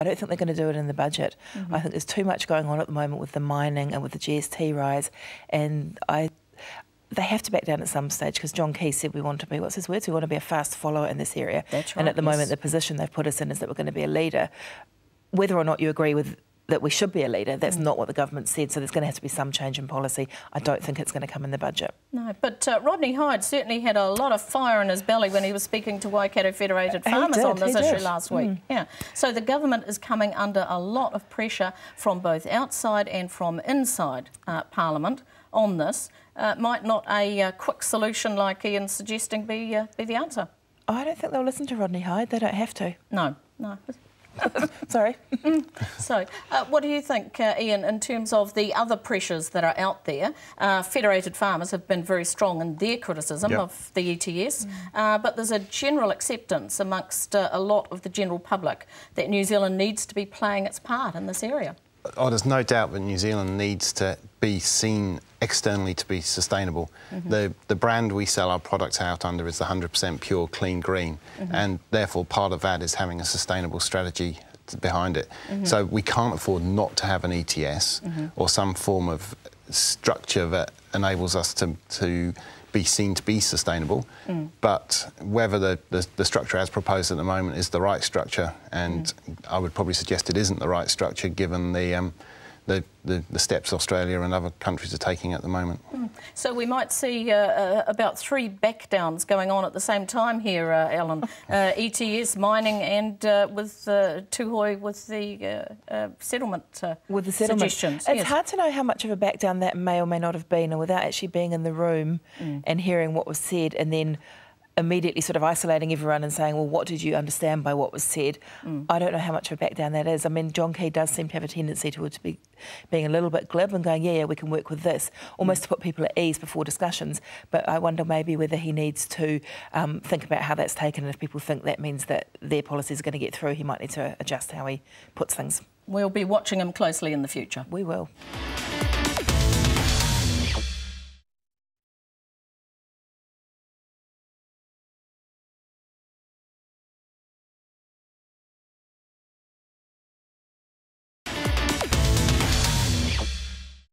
I don't think they're going to do it in the budget. I think there's too much going on at the moment with the mining and with the GST rise, and they have to back down at some stage, because John Key said we want to be, what's his words, we want to be a fast follower in this area. That's right, and at the moment the position they've put us in is that we're going to be a leader. Whether or not you agree with that we should be a leader, that's not what the government said, so there's going to have to be some change in policy. I don't think it's going to come in the budget. No, but Rodney Hyde certainly had a lot of fire in his belly when he was speaking to Waikato Federated Farmers on this issue last week. Yeah. So the government is coming under a lot of pressure from both outside and from inside Parliament on this. Might not a quick solution like Ian's suggesting be the answer? I don't think they'll listen to Rodney Hyde. They don't have to. No. Sorry. So, what do you think, Ian, in terms of the other pressures that are out there? Federated Farmers have been very strong in their criticism of the ETS, but there's a general acceptance amongst a lot of the general public that New Zealand needs to be playing its part in this area. Oh, there's no doubt that New Zealand needs to be seen externally to be sustainable. The brand we sell our products out under is the 100% pure, clean, green, and therefore part of that is having a sustainable strategy behind it. So we can't afford not to have an ETS or some form of structure that enables us to be seen to be sustainable, but whether the structure as proposed at the moment is the right structure, and I would probably suggest it isn't the right structure given the steps Australia and other countries are taking at the moment. So we might see about 3 backdowns going on at the same time here, Ellen. ETS, mining, and with Tuhoi with the settlement suggestions. It's hard to know how much of a backdown that may or may not have been, and without actually being in the room and hearing what was said, and then immediately sort of isolating everyone and saying, well, what did you understand by what was said? I don't know how much of a back down that is. I mean, John Key does seem to have a tendency towards being a little bit glib and going, yeah, we can work with this, almost to put people at ease before discussions. But I wonder maybe whether he needs to think about how that's taken, and if people think that means that their policies are going to get through, he might need to adjust how he puts things. We'll be watching him closely in the future. We will.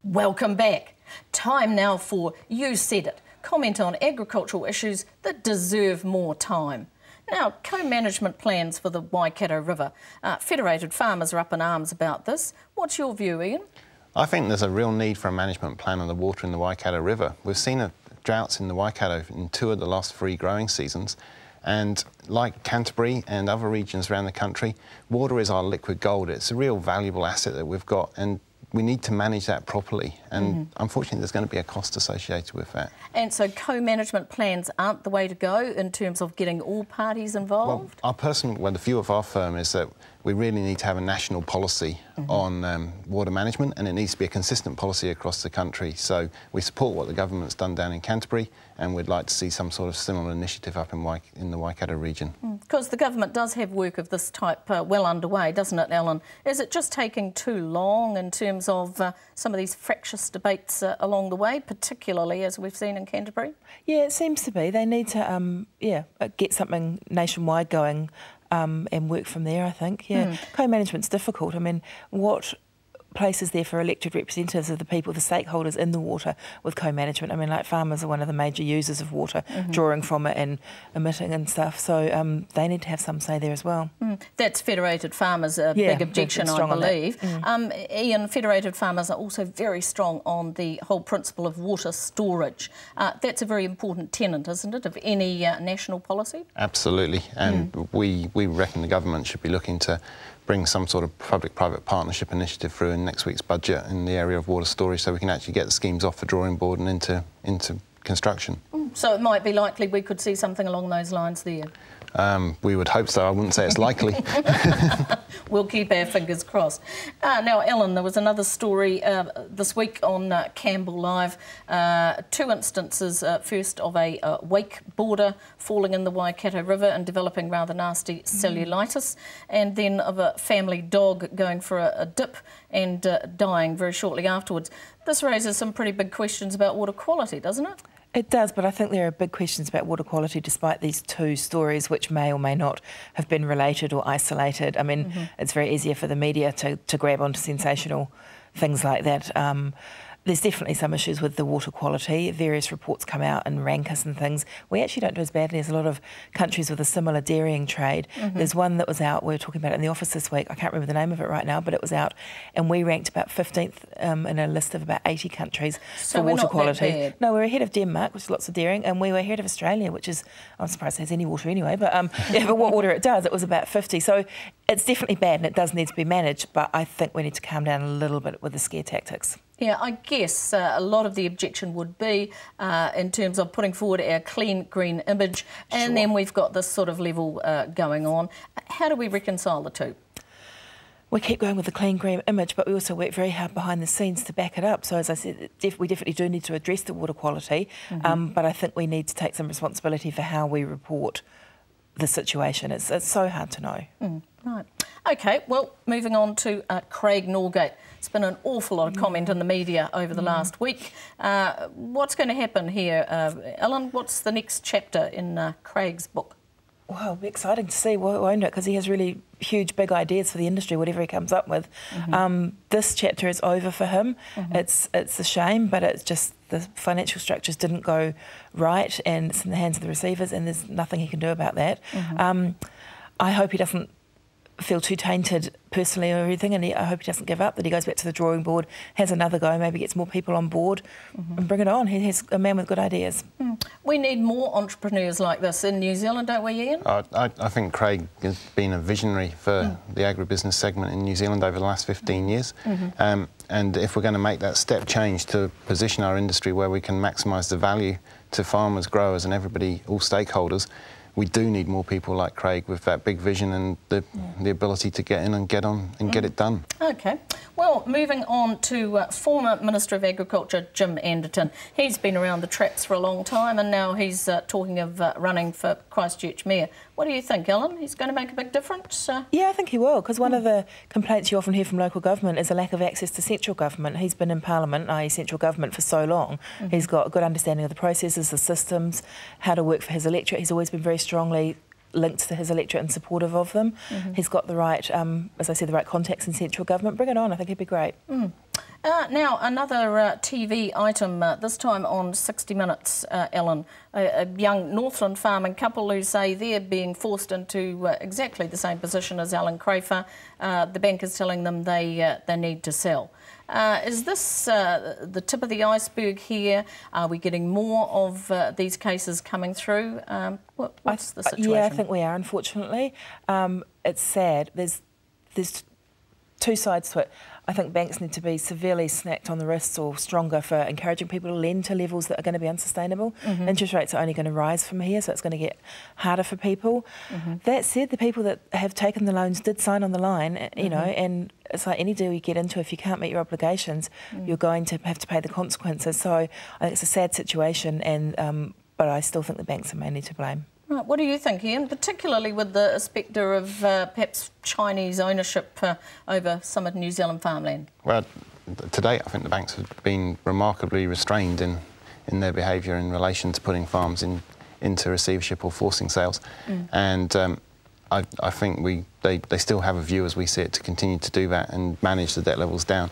Welcome back. Time now for You Said It. Comment on agricultural issues that deserve more time. Now, co-management plans for the Waikato River. Federated Farmers are up in arms about this. What's your view, Ian? I think there's a real need for a management plan on the water in the Waikato River. We've seen droughts in the Waikato in 2 of the last 3 growing seasons. And like Canterbury and other regions around the country, water is our liquid gold. It's a real valuable asset that we've got, and we need to manage that properly, and unfortunately there's going to be a cost associated with that. And so co-management plans aren't the way to go in terms of getting all parties involved? Well, the view of our firm is that we really need to have a national policy on water management, and it needs to be a consistent policy across the country. So we support what the government's done down in Canterbury, and we'd like to see some sort of similar initiative up in the Waikato region. Because the government does have work of this type well underway, doesn't it, Ellen? Is it just taking too long in terms of some of these fractious debates along the way, particularly as we've seen in Canterbury? Yeah, it seems to be. They need to get something nationwide going and work from there, I think. Co-management's difficult. I mean, what place is there for elected representatives of the people, the stakeholders in the water with co-management? I mean, like, farmers are one of the major users of water, drawing from it and emitting and stuff, so they need to have some say there as well. That's Federated Farmers' big objection, I believe. Ian, Federated Farmers are also very strong on the whole principle of water storage. That's a very important tenet, isn't it, of any national policy? Absolutely, and we reckon the government should be looking to bring some sort of public-private partnership initiative through in next week's budget in the area of water storage, so we can actually get the schemes off the drawing board and into construction. So it might be likely we could see something along those lines there? We would hope so. I wouldn't say it's likely. We'll keep our fingers crossed. Now, Ellen, there was another story this week on Campbell Live. 2 instances, first of a wakeboarder falling in the Waikato River and developing rather nasty cellulitis, and then of a family dog going for a dip and dying very shortly afterwards. This raises some pretty big questions about water quality, doesn't it? It does, but I think there are big questions about water quality despite these two stories, which may or may not have been related or isolated. I mean, it's very easier for the media to grab onto sensational things like that. There's definitely some issues with the water quality. Various reports come out and rank us and things. We actually don't do as badly as a lot of countries with a similar dairying trade. There's one that was out, we were talking about it in the office this week, I can't remember the name of it right now, but it was out, and we ranked about 15th in a list of about 80 countries so for water not quality. That bad. No, we're ahead of Denmark, which is lots of dairying, and we were ahead of Australia, which is, I'm surprised it has any water anyway, but yeah, but what water it does, it was about 50. So it's definitely bad and it does need to be managed, but I think we need to calm down a little bit with the scare tactics. Yeah, I guess a lot of the objection would be in terms of putting forward our clean, green image, and then we've got this sort of level going on. How do we reconcile the two? We keep going with the clean, green image, but we also work very hard behind the scenes to back it up. So, as I said, we definitely do need to address the water quality, but I think we need to take some responsibility for how we report the situation. It's so hard to know. Right. OK, well, moving on to Craig Norgate. It's been an awful lot of comment in the media over the last week. What's going to happen here? Ellen, what's the next chapter in Craig's book? Well, it'll be exciting to see, won't it? Because he has really huge, big ideas for the industry, whatever he comes up with. This chapter is over for him. It's a shame, but it's just the financial structures didn't go right, and it's in the hands of the receivers, and there's nothing he can do about that. I hope he doesn't feel too tainted personally or everything, and I hope he doesn't give up, that he goes back to the drawing board, has another go, maybe gets more people on board and bring it on. He's a man with good ideas. We need more entrepreneurs like this in New Zealand, don't we, Ian? I think Craig has been a visionary for the agribusiness segment in New Zealand over the last 15 years. And if we're going to make that step change to position our industry where we can maximise the value to farmers, growers and everybody, all stakeholders, we do need more people like Craig with that big vision and the ability to get in and get on and get it done. OK. Well, moving on to former Minister of Agriculture, Jim Anderton. He's been around the traps for a long time and now he's talking of running for Christchurch Mayor. What do you think, Ellen? He's going to make a big difference? Yeah, I think he will, because one of the complaints you often hear from local government is a lack of access to central government. He's been in Parliament, i.e. central government, for so long. He's got a good understanding of the processes, the systems, how to work for his electorate. He's always been very strongly linked to his electorate and supportive of them. He's got the right, as I said, the right contacts in central government. Bring it on, I think he'd be great. Now, another TV item, this time on 60 Minutes, Ellen. A young Northland farming couple who say they're being forced into exactly the same position as Alan Crafer. The bank is telling them they need to sell. Is this the tip of the iceberg here? Are we getting more of these cases coming through? What's the situation? Yeah, I think we are, unfortunately. It's sad. There's two sides to it. I think banks need to be severely snacked on the wrists or stronger for encouraging people to lend to levels that are going to be unsustainable. Interest rates are only going to rise from here, so it's going to get harder for people. That said, the people that have taken the loans did sign on the line, you know, and it's like any deal you get into, if you can't meet your obligations, you're going to have to pay the consequences. So I think it's a sad situation, and but I still think the banks are mainly to blame. Right, what do you think, Ian, particularly with the spectre of perhaps Chinese ownership over some of New Zealand farmland? Well, to date, I think the banks have been remarkably restrained in their behaviour in relation to putting farms into receivership or forcing sales. And I think they still have a view, as we see it, to continue to do that and manage the debt levels down.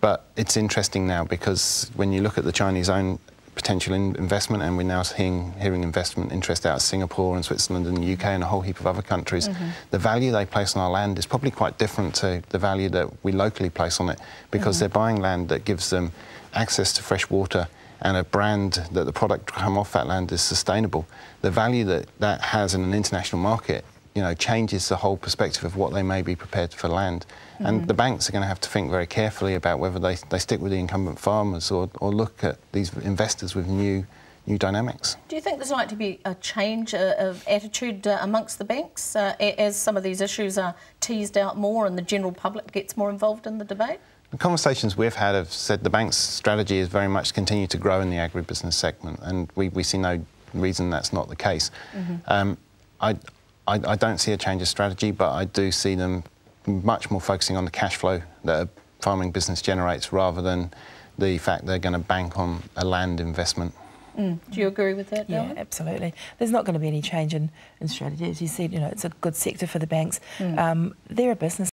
But it's interesting now because when you look at the Chinese own potential investment, and we're now hearing investment interest out of Singapore and Switzerland and the UK and a whole heap of other countries, the value they place on our land is probably quite different to the value that we locally place on it, because they're buying land that gives them access to fresh water and a brand that the product come off that land is sustainable. The value that has in an international market, you know, changes the whole perspective of what they may be prepared for land. And the banks are going to have to think very carefully about whether they stick with the incumbent farmers or look at these investors with new dynamics. Do you think there's likely to be a change of attitude amongst the banks as some of these issues are teased out more and the general public gets more involved in the debate? The conversations we've had have said the bank's strategy is very much to continue to grow in the agribusiness segment, and we see no reason that's not the case. I don't see a change of strategy, but I do see them much more focusing on the cash flow that a farming business generates rather than the fact they're going to bank on a land investment. Do you agree with that, Yeah, Dylan? absolutely. There's not going to be any change in strategy. As you said, you know, it's a good sector for the banks. They're a business.